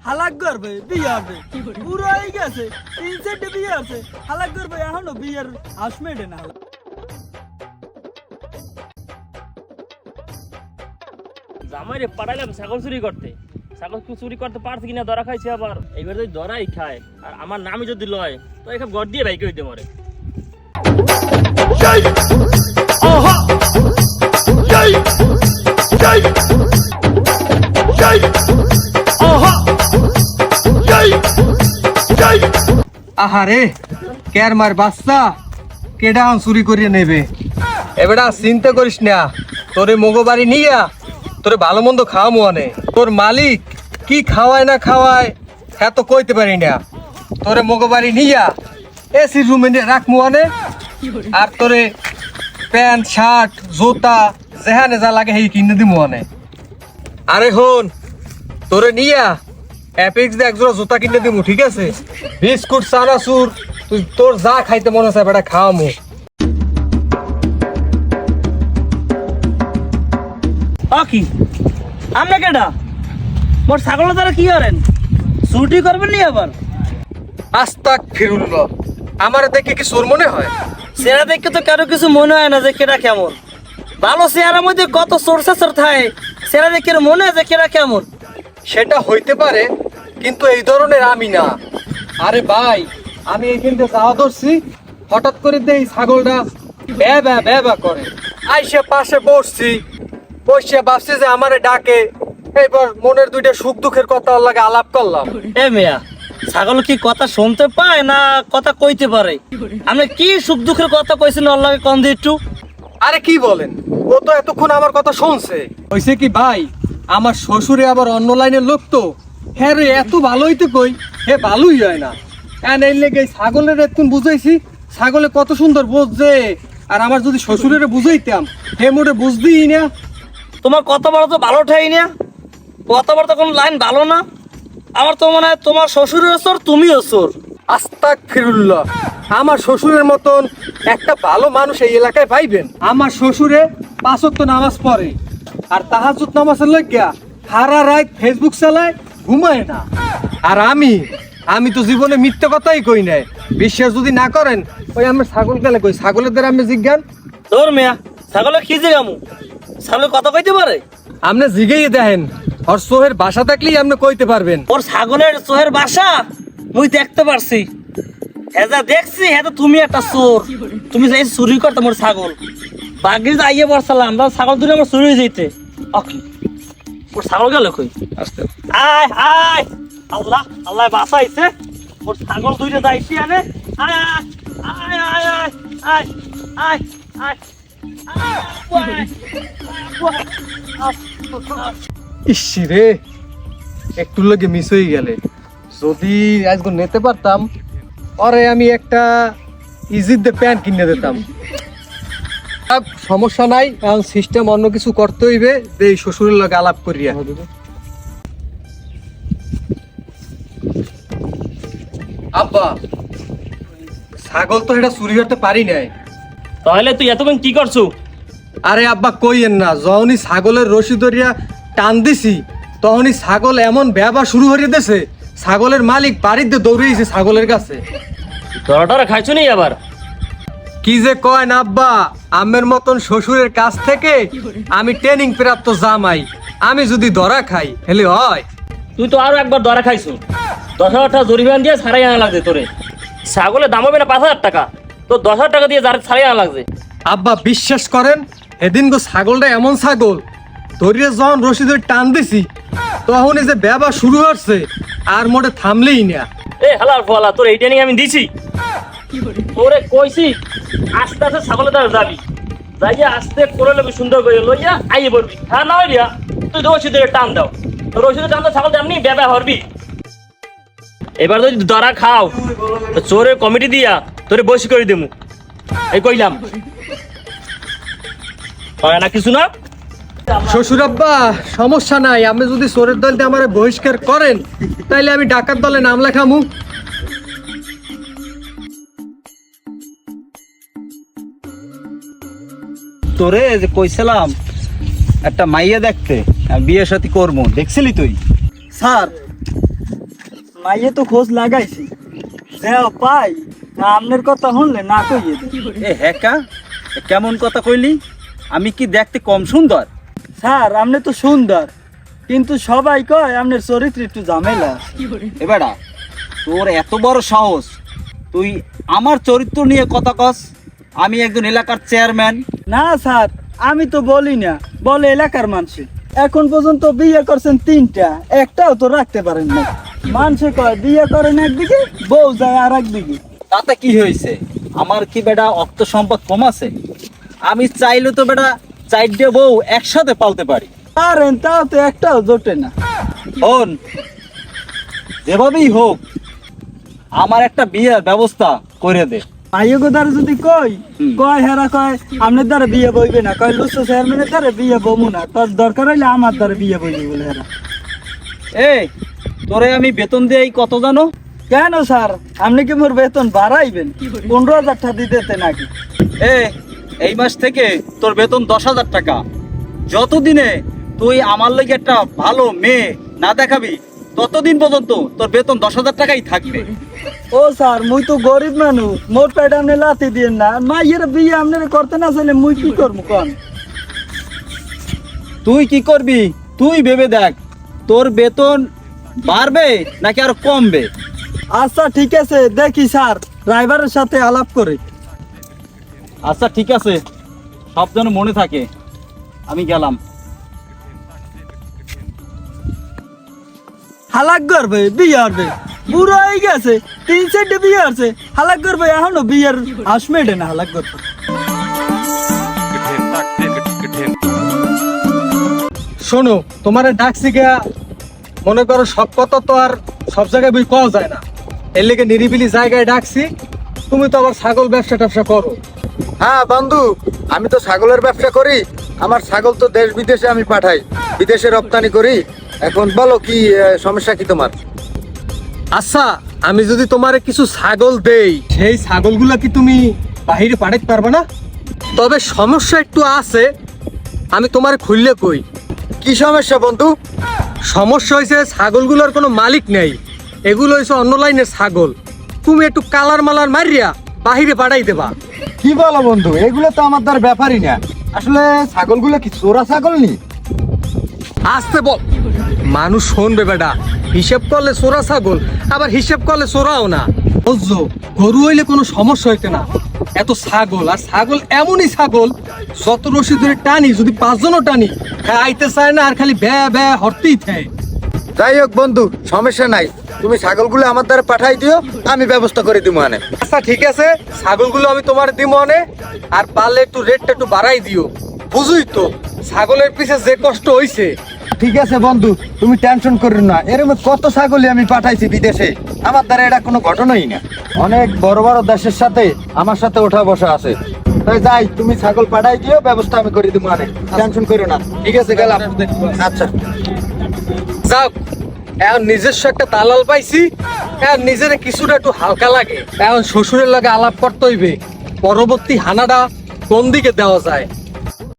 হালাক করবে বিয়ে হবে পুরো হয়ে গেছে 3-4টে বিয়ে আছে হালাক করবে এখনো বিয়ের আসমেটে না জামাইরে পাঠাইলাম ছাগল চুরি করতে ছাগল চুরি করতে পারছে কিনা ধরা খাইছে আবার এইবার যদি ধরাই খায় আর আমার নামই যদি লয় তো এসব ঘর দিয়ে বাইকে হইতে মরে আহারে কের মার বাচ্চা কেডা চুরি করিয়ে নেবে এবারে চিন্তা করিস না তোরে মগো বাড়ি নিয়া তোরে ভালো মন্দ খাওয়ামো আনে তোর মালিক কি খাওয়ায় না খাওয়ায় হ্যাঁ তো কইতে পারি না তোরে মগো বাড়ি নিয়া এসি রুমে নিয়ে রাখমু আনে আর তোরে প্যান্ট শার্ট জুতা যেহানে যা লাগে সেই কিনে দিমু আনে আরে হন তোরে নিয়া অ্যাপেক্স দিয়ে একজোড়া জুতা কিনে দিমু ঠিক আছে বিস্কুট চানাচুর তুই তোর যা খাইতে মনে আছে বেটা খাওয়ামু কি আমরা কেডা মোর ছাগল দ্বারা কি করেন ছুটি করবেন নি আবার আস্তাক ফিরুল্লাহ আমার দেখে কি চোর মনে হয় চেহারা দেখে তো কারো কিছু মনে হয় না যে কেডা কেমন ভালো চেহারার মধ্যে কত চোর থাকে চেহারা দেখে মনে হয় যে কেডা কেমন সেটা হইতে পারে কিন্তু এই ধরনের আমি না আরে ভাই আমি এইখান থেকে যাওয়া ধরছি হঠাৎ করে এই ছাগলটা ব্যা করে আইসে পাশে বসছি বসে ভাবছি যে আমারে ডাকে এবার মনের দুইটা সুখ দুঃখের কথা ওর লাগে আলাপ করলাম এ মেয়া ছাগল কি কথা শুনতে পায় না কথা কইতে পারে আপনি কি সুখ দুঃখের কথা কইছেন ওর লাগে কম দিয়ে একটু আরে কি বলেন ও তো এতক্ষণ আমার কথা শুনছে হইছে কি ভাই আমার শ্বশুরে আবার অন্য লাইনের লোক তো হ্যাঁ রে এত ভালোই তো কই হে ভালোই হয় না এই লেগে ছাগলের এতক্ষণ বুঝাইছি ছাগলে কত সুন্দর বোঝে আর আমার যদি শ্বশুরের বুঝাইতাম হে মোটে বুঝতেই না তোমার কথাবার্তা তো ভালো ঠাই না কথাবার্তা কোনো লাইন ভালো না আমার তো মনে হয় তোমার শ্বশুরের চোর তুমিও চোর আস্তাক ফিরুল্লাহ আমার শ্বশুরের মতন একটা ভালো মানুষ এই এলাকায় পাইবেন আমার শ্বশুরে 5 ওয়াক্ত নামাজ পড়ে আর তাহাজ্জুদ নামাজের লইগা সারা রাত ফেসবুক চালায় ঘুমায় না আর আমি তো জীবনে মিথ্যে কথাই কই নাই বিশ্বাস যদি না করেন ওই আমার ছাগল গেলে কই ছাগলের দ্বারা আমি জিজ্ঞান তোর মেয়া ছাগলে কি জিগামু ছাগলে কথা কইতে পারে আপনি জিগেই দেখেন ওর সোহের বাসা থাকলেই আপনি কইতে পারবেন ওর ছাগলের চোহের বাসা মুই দেখতে পারছি হেজা দেখছি হ্যাঁ তুমি একটা চোর তুমি যাই চুরি করতে মোর ছাগল বাগির আইয়ে পড়ছিলাম আমরা ছাগল ধরে আমার চুরি হয়ে যেতে ওর ছাগল গেল কই আস্তে আয় আয় আল্লাহ আল্লাহ বাঁচাইছে ওর ছাগল দুইটা যাইছি আনে আয় আয় আয় আয় আয় আয় আয় ইসি রে একটু লগে মিস হয়ে গেলে যদি আজকে নিতে পারতাম পরে আমি একটা ইজিতে প্যান্ট কিনে দিতাম সমস্যা নাই কারণ সিস্টেম অন্য কিছু করতে হইবে যে এই শ্বশুরের লগে আলাপ করিয়া আব্বা ছাগল তো এটা চুরি করতে পারি নাই তাহলে তুই এতক্ষণ কি করছো আরে আব্বা কইয়েন না যখনই ছাগলের রশি ধরিয়া টান দিছি তখনই ছাগল এমন ব্যবহার শুরু হয়ে দিয়েছে ছাগলের মালিক বাড়িতে দৌড়িয়েছে ছাগলের কাছে ধরাটা খাইছো নি আবার কি যে কয় না আব্বা আমের মতন শ্বশুরের কাছ থেকে আমি ট্রেনিং প্রাপ্ত জামাই আমি যদি ধরা খাই হেলে হয় তুই তো আরো একবার ধরা খাইছো 10,000 টাকা জরিমানা দিয়ে ছাড়াই আনা লাগছে তোরে ছাগলের দাম হবে না 5,000 টাকা তো 10,000 টাকা দিয়ে ছাড়াই আনা লাগছে আব্বা বিশ্বাস করেন এদিন গো ছাগলটা এমন ছাগল ধরিয়ে যখন রশি ধরে টান দিছি তখনই যে ব্যবহার শুরু হচ্ছে আর মোটে থামলেই না এ হালার ফলা তোর এইটা নিয়ে আমি দিছি তোরে কইছি আস্তে আস্তে ছাগলের দ্বারা যাবি যাইয়া আস্তে করে নেবি সুন্দর করে লইয়া আইয়ে বলবি হ্যাঁ না হইয়া তুই রশি ধরে টান দাও রশি ধরে টান দাও ছাগল এমনি ব্যবহার হরবি এবার যদি ধরা খাও তো চোরের কমিটি দিয়া তোরে বসি করে দেবো এই কইলাম হয় না কিছু না শ্বশুর আব্বা সমস্যা নাই আপনি যদি চোরের দল দিয়ে আমার বহিষ্কার করেন তাইলে আমি ডাকাত দলে নাম লেখামু তোরে যে কইছিলাম একটা মাইয়া দেখতে বিয়ে সাথী করবো দেখছিলি তুই স্যার মাইয়ে তো খোঁজ লাগাইছি দেও পাই না আপনার কথা শুনলে না কইয়ে দে। এ হ্যাঁ কেমন কথা কইলি? আমি কি দেখতে কম সুন্দর? স্যার আপনি তো সুন্দর কিন্তু সবাই কয় আপনার চরিত্র একটু ঝামেলা। এবারা তোর এত বড় সাহস, তুই আমার চরিত্র নিয়ে কথা কস? আমি একজন এলাকার চেয়ারম্যান। না স্যার আমি তো বলি না, বলে এলাকার মানুষ। এখন পর্যন্ত বিয়ে করছেন 3টা, একটাও তো রাখতে পারেন না। মানুষে কয় বিয়ে করেন একদিকে, বউ যায় আর একদিকে। তাতে কি হয়েছে? আমার কি বেটা অর্থ সম্পদ কম আছে? আমি চাইলে তো বেটা 4টে বউ একসাথে পালতে পারি। পারেন, তাও তো একটাও জোটে না। হন, যেভাবেই হোক আমার একটা বিয়ের ব্যবস্থা করে দে। মাইয়গো দ্বারা যদি কই হুম। কয় হেরা কয় আপনার দ্বারা বিয়ে বইবে না, কয় লুসো চেয়ারম্যানের দ্বারা বিয়ে বমু না, তোর দরকার হইলে আমার দ্বারা বিয়ে বইবে বলে হেরা। এই তোরে আমি বেতন দেই কত জানো? কেন স্যার আপনি কি মোর বেতন বাড়াইবেন? 15,000 টাকা দিতে নাকি? এই মাস থেকে তোর বেতন 10,000 টাকা। যতদিনে তুই আমার লগে একটা ভালো মেয়ে না দেখাবি ততদিন পর্যন্ত তোর বেতন 10,000 টাকাই থাকবে। ও স্যার মুই তো গরিব মানুষ, মোর পেট আপনি লাথি দিয়েন না। মাইয়ের বিয়ে আপনারা করতে না চাইলে মুই কি করবো কন? তুই কি করবি তুই ভেবে দেখ, তোর বেতন বাড়বে নাকি আরো কমবে। আচ্ছা ঠিক আছে, দেখি স্যার ড্রাইভারের সাথে আলাপ করে। আচ্ছা ঠিক আছে, সব যেন মনে থাকে। আমি গেলাম। হালাক করবে বিয়ে হবে, বুড়ো হয়ে গেছে, 3-4টে বিয়ে আছে, হালাক করবে এখনো বিয়ের আসমেডে না হালাক করবে। শোনো, তোমার ডাকছি গা, মনে করো সব কথা তো আর সব জায়গায় বই কওয়া যায় না। এর লেগে নিরিবিলি জায়গায় ডাকছি। তুমি তো আবার ছাগল ব্যবসা ট্যাবসা করো। হ্যাঁ বন্ধু, আমি তো ছাগলের ব্যবসা করি। আমার ছাগল তো দেশ বিদেশে আমি পাঠাই, বিদেশে রপ্তানি করি। এখন বলো কি সমস্যা কি তোমার? আচ্ছা, আমি যদি তোমারে কিছু ছাগল দেই, সেই ছাগলগুলা কি তুমি বাহিরে পাঠাতে পারবে না? তবে সমস্যা একটু আছে, আমি তোমার খুললে কই। কি সমস্যা বন্ধু? সমস্যা হয়েছে ছাগলগুলোর কোনো মালিক নেই, এগুলো হয়েছে অন্য লাইনের ছাগল। তুমি একটু কালার মালার মারিয়া বাহিরে পাঠাই দেবা। কি বলো বন্ধু, এগুলো তো আমার দ্বার ব্যাপারই না। আসলে ছাগলগুলো কি চোরা ছাগল নি? আসতে বল, মানুষ শুনবে বেটা। হিসেব করলে চোরা ছাগল, আবার হিসেব করলে চোরাও না। বুঝছো, গরু হইলে কোনো সমস্যা হইতে না, এত ছাগল। আর ছাগল এমনই ছাগল, যত রশি ধরে টানি, যদি 5 জনও টানি, হ্যাঁ আইতে চায় না, আর খালি ব্যা ব্যা হরতেই থাকে। যাই হোক বন্ধু, সমস্যা নাই। তুমি ছাগলগুলো আমার দ্বারা পাঠাই দিও, আমি ব্যবস্থা করে দিব মানে। আচ্ছা ঠিক আছে, ছাগলগুলো আমি তোমার দিব অনে। আর পারলে একটু রেটটা একটু বাড়াই দিও। বুঝুই তো ছাগলের পিছে যে কষ্ট হইছে। ঠিক আছে বন্ধু, তুমি টেনশন করো না। এরকম কত ছাগলই আমি পাঠাইছি বিদেশে, আমার দ্বারা এটা কোনো ঘটনাই না। অনেক বড় বড় দেশের সাথে আমার সাথে ওঠা বসা আছে। তাই যাই, তুমি ছাগল পাঠাই দিও, ব্যবস্থা আমি করে দিব মানে। টেনশন করো না। ঠিক আছে, গেলাম। আচ্ছা যাক, এখন নিজস্ব একটা দালাল পাইছি, এখন নিজের কিছুটা একটু হালকা লাগে। এখন শ্বশুরের লাগে আলাপ করতে হইবে, পরবর্তী হানাটা কোন দিকে দেওয়া যায়।